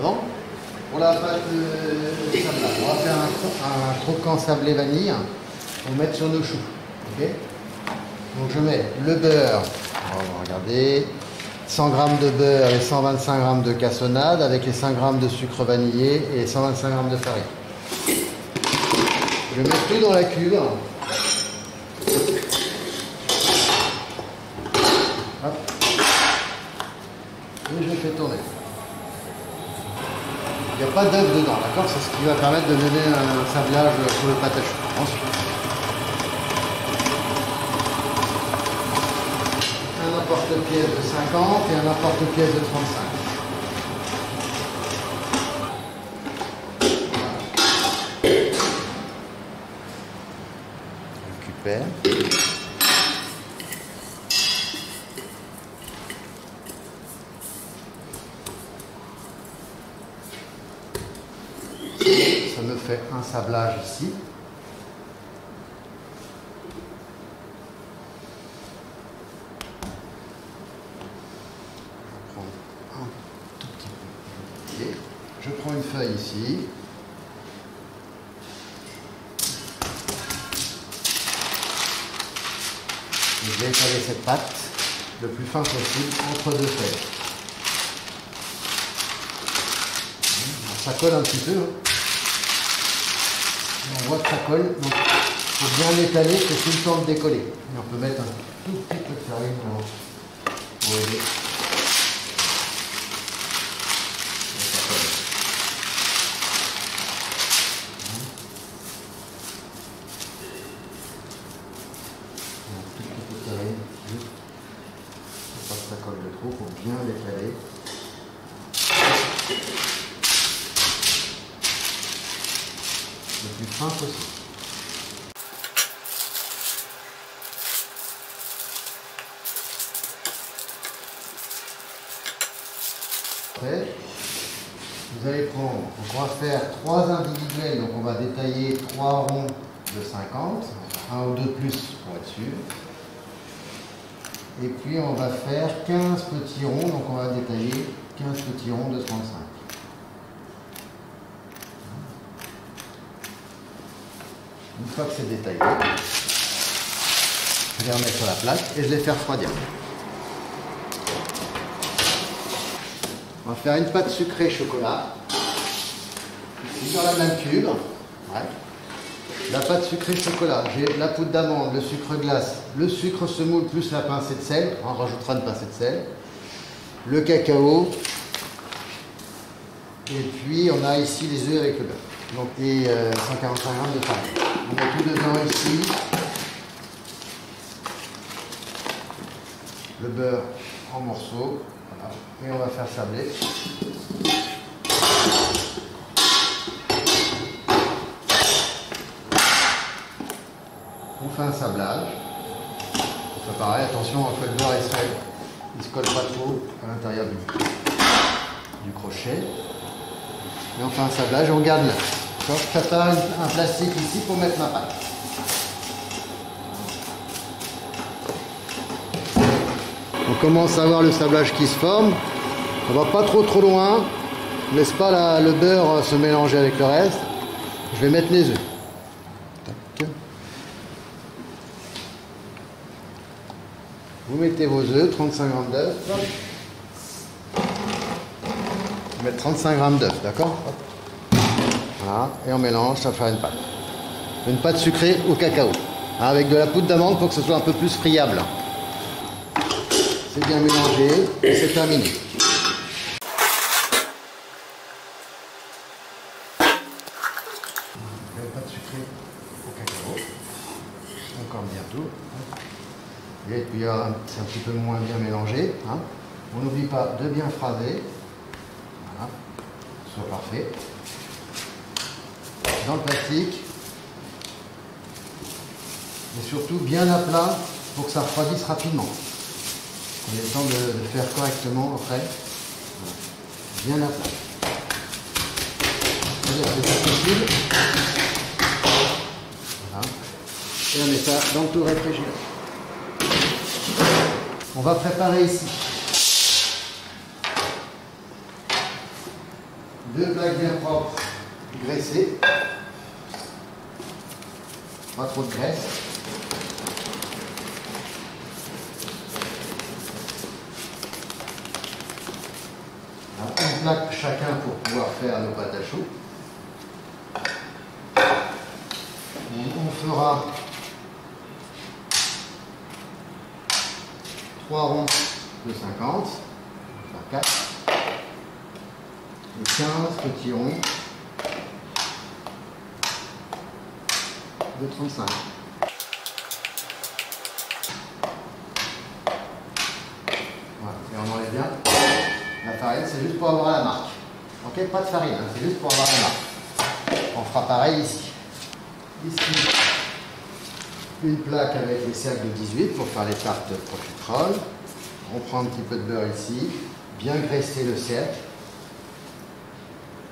bon? Pour la pâte de sablage, on va faire un croquant sablé vanille. On va mettre sur nos choux. Okay, donc je mets le beurre, on va regarder, 100 g de beurre et 125 g de cassonade avec les 5 g de sucre vanillé et 125 g de farine. Je mets tout dans la cuve. Hop. Et je fais tourner. Il n'y a pas d'œuf dedans, d'accord? C'est ce qui va permettre de donner un sablage pour le pâte à choux. Ensuite, un emporte-pièce de 50 et un emporte-pièce de 35. Je récupère. Ça me fait un sablage ici. Je prends un tout petit peu. Et je prends une feuille ici. Je vais étaler cette pâte le plus fin possible entre deux feuilles. Ça colle un petit peu. Hein. On voit que ça colle, donc il faut bien l'étaler, c'est tout le temps de décoller. Et on peut mettre un tout petit peu de farine pour aider. Un tout petit peu de farine, juste pour pas que ça colle de trop, il faut bien l'étaler. Le plus fin possible. Après, vous allez prendre, donc on va faire 3 individuels, donc on va détailler 3 ronds de 50, un ou deux de plus pour être sûr. Et puis on va faire 15 petits ronds, donc on va détailler 15 petits ronds de 35. Une fois que c'est détaillé, je les remettre sur la plaque et je les fais refroidir. On va faire une pâte sucrée chocolat. Ici dans la même cube. Ouais. La pâte sucrée chocolat, j'ai la poudre d'amande, le sucre glace, le sucre semoule plus la pincée de sel. On rajoutera une pincée de sel. Le cacao. Et puis on a ici les œufs avec le beurre. Donc les 145 g de farine. On met tout dedans ici. Le beurre en morceaux. Voilà. Et on va faire sabler. On fait un sablage. Ça pareil, attention, après le beurre il ne se colle pas trop à l'intérieur du crochet. Et on fait un sablage et on garde là. Je prépare un plastique ici pour mettre ma pâte. On commence à voir le sablage qui se forme. On va pas trop loin. On ne laisse pas le beurre se mélanger avec le reste. Je vais mettre les œufs. Tac. Vous mettez vos œufs, 35 g d'œufs. On va mettre 35 g d'œufs, d'accord? Voilà, et on mélange, ça fait une pâte. Une pâte sucrée au cacao, hein, avec de la poudre d'amande pour que ce soit un peu plus friable. C'est bien mélangé et c'est terminé. La pâte sucrée au cacao, encore bientôt. Et puis c'est un petit peu moins bien mélangé. Hein. On n'oublie pas de bien phraser. Voilà, soit parfait. Dans le plastique. Et surtout bien à plat pour que ça refroidisse rapidement. On ait le temps de faire correctement après. Voilà. Bien à plat. C'est-à-dire le plus possible. Voilà. Et on met ça dans le tout réfrigérateur. On va préparer ici 2 plaques bien propres, graissées. Pas trop de graisse. Alors, une plaque chacun pour pouvoir faire nos pâtes à choux. On fera 3 ronds de 50, on va faire 4 et 15 petits ronds de 35. Voilà, et on enlève bien la farine, c'est juste pour avoir la marque. Ok, pas de farine, hein, c'est juste pour avoir la marque. On fera pareil ici. Ici, une plaque avec les cercles de 18 pour faire les tartes profiteroles. On prend un petit peu de beurre ici, bien graisser le cercle.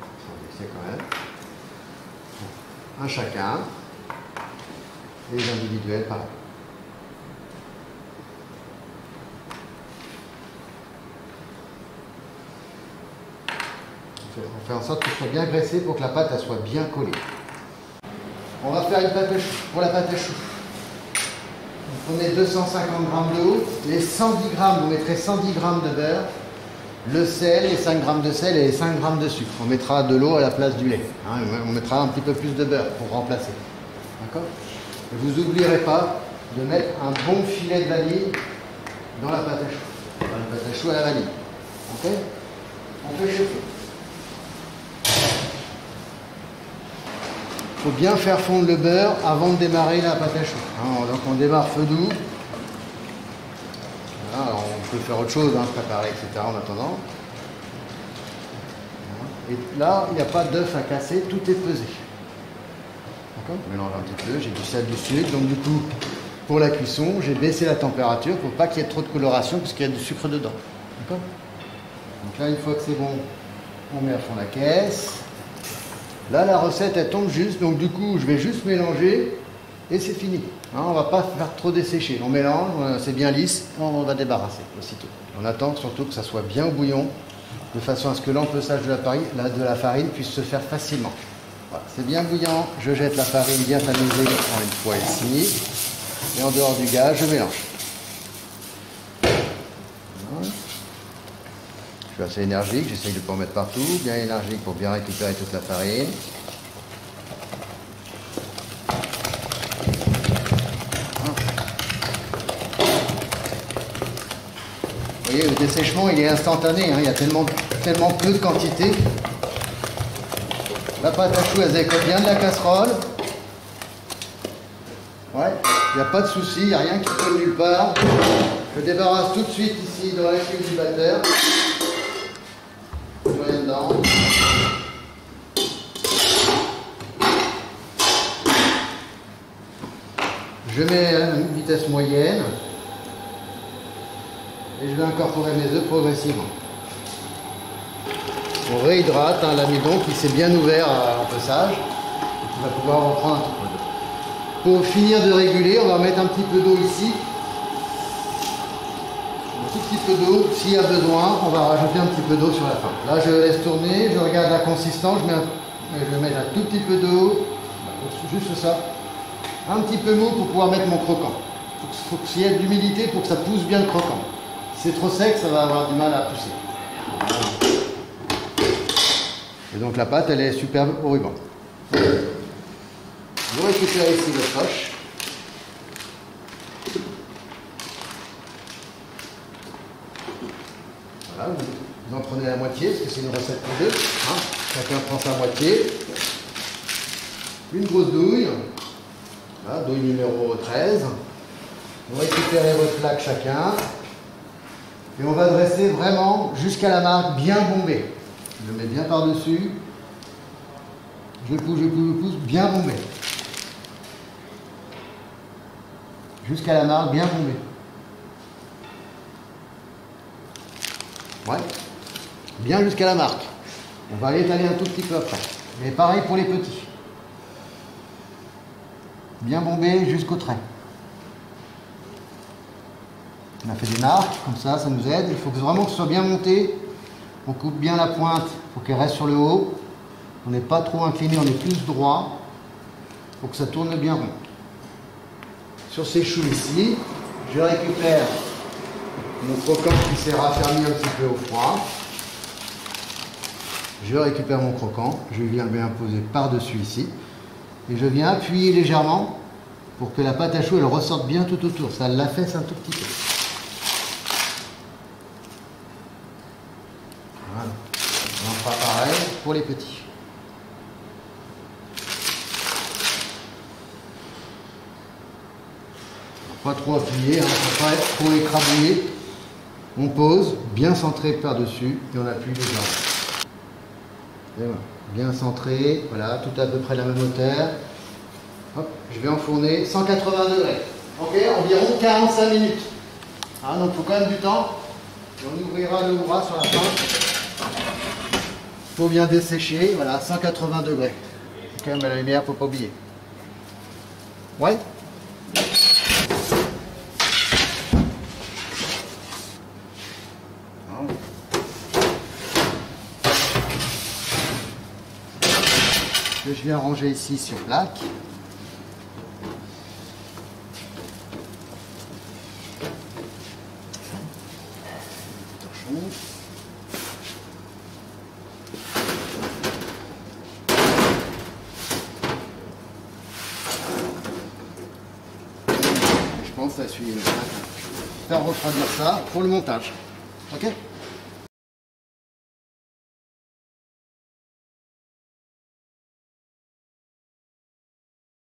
On va graisser quand même. Un chacun. Les individuels pareil. On fait en sorte que ce soit bien graissé pour que la pâte elle soit bien collée. On va faire une pâte à choux. Pour la pâte à choux, on met 250 g d'eau, les 110 g, vous mettrez 110 g de beurre, le sel, les 5 g de sel et les 5 g de sucre. On mettra de l'eau à la place du lait. Hein, on mettra un petit peu plus de beurre pour remplacer. D'accord ? Et vous n'oublierez pas de mettre un bon filet de vanille dans la pâte à choux. Dans la pâte à choux à la vanille. Ok ? On fait chauffer. Il faut bien faire fondre le beurre avant de démarrer la pâte à choux. Hein, donc on démarre feu doux. Voilà, alors on peut faire autre chose, hein, préparer, etc. en attendant. Et là, il n'y a pas d'œuf à casser, tout est pesé. D'accord ? On mélange un petit peu, j'ai du sel, du sucre. Donc du coup, pour la cuisson, j'ai baissé la température pour pas qu'il y ait trop de coloration parce qu'il y a du sucre dedans. D'accord ? Donc là, une fois que c'est bon, on met à fond la caisse. Là, la recette, elle tombe juste, donc du coup, je vais juste mélanger et c'est fini. Hein, on ne va pas faire trop dessécher. On mélange, c'est bien lisse, on va débarrasser aussitôt. On attend surtout que ça soit bien au bouillon, de façon à ce que l'empessage de la farine puisse se faire facilement. Voilà, c'est bien bouillant, je jette la farine bien tamisée en une fois ici, et en dehors du gaz, je mélange. Voilà. Je suis assez énergique, j'essaye de ne pas en mettre partout, bien énergique pour bien récupérer toute la farine. Vous voyez, le dessèchement il est instantané, hein, il y a tellement peu de quantité. La pâte à choux elle décolle bien de la casserole. Ouais, il n'y a pas de souci, il n'y a rien qui colle nulle part. Je débarrasse tout de suite ici dans la cuve du batteur. Rien dedans. Je mets à une vitesse moyenne et je vais incorporer mes œufs progressivement. On réhydrate hein, l'amidon qui s'est bien ouvert à l'empessage et qui va pouvoir reprendre un petit peu d'eau. Pour finir de réguler, on va mettre un petit peu d'eau ici. Un tout petit peu d'eau, s'il y a besoin, on va rajouter un petit peu d'eau sur la fin. Là, je laisse tourner, je regarde la consistance, je vais mettre un tout petit peu d'eau, juste ça, un petit peu mou pour pouvoir mettre mon croquant. Il faut qu'il y ait de l'humidité pour que ça pousse bien le croquant. Si c'est trop sec, ça va avoir du mal à pousser. Voilà. Et donc la pâte, elle est superbe au ruban. Vous récupérez ici votre poche. Voilà, vous en prenez la moitié, parce que c'est une recette pour deux. Hein. Chacun prend sa moitié. Une grosse douille. Voilà, douille numéro 13. Vous récupérez votre plaque chacun. Et on va dresser vraiment jusqu'à la marque bien bombée. Je le mets bien par-dessus. Je pousse, bien bombé. Jusqu'à la marque bien bombée. Ouais. Bien jusqu'à la marque. On va l'étaler un tout petit peu après. Mais pareil pour les petits. Bien bombé jusqu'au trait. On a fait des marques, comme ça nous aide. Il faut que vraiment que ce soit bien monté. On coupe bien la pointe faut qu'elle reste sur le haut. On n'est pas trop incliné, on est plus droit pour que ça tourne bien rond. Sur ces choux ici, je récupère mon croquant qui s'est raffermi un petit peu au froid. Je récupère mon croquant, je viens bien poser par-dessus ici. Et je viens appuyer légèrement pour que la pâte à choux elle ressorte bien tout autour. Ça l'affaisse un tout petit peu. Voilà. On fera pareil pour les petits. Pas trop appuyer, hein, faut pas être trop écrabouillé. On pose, bien centré par-dessus et on appuie légèrement. Et voilà. Bien centré, voilà, tout à peu près la même hauteur. Hop, je vais enfourner 180 degrés. Ok, environ 45 minutes. Ah, donc il faut quand même du temps. Et on ouvrira le bras sur la fin. Pour bien dessécher, voilà, 180 degrés. C'est quand même à la lumière, faut pas oublier. Ouais. Que je viens ranger ici sur plaque. Je pense à essuyer le plaque. Faire refroidir ça pour le montage. Ok.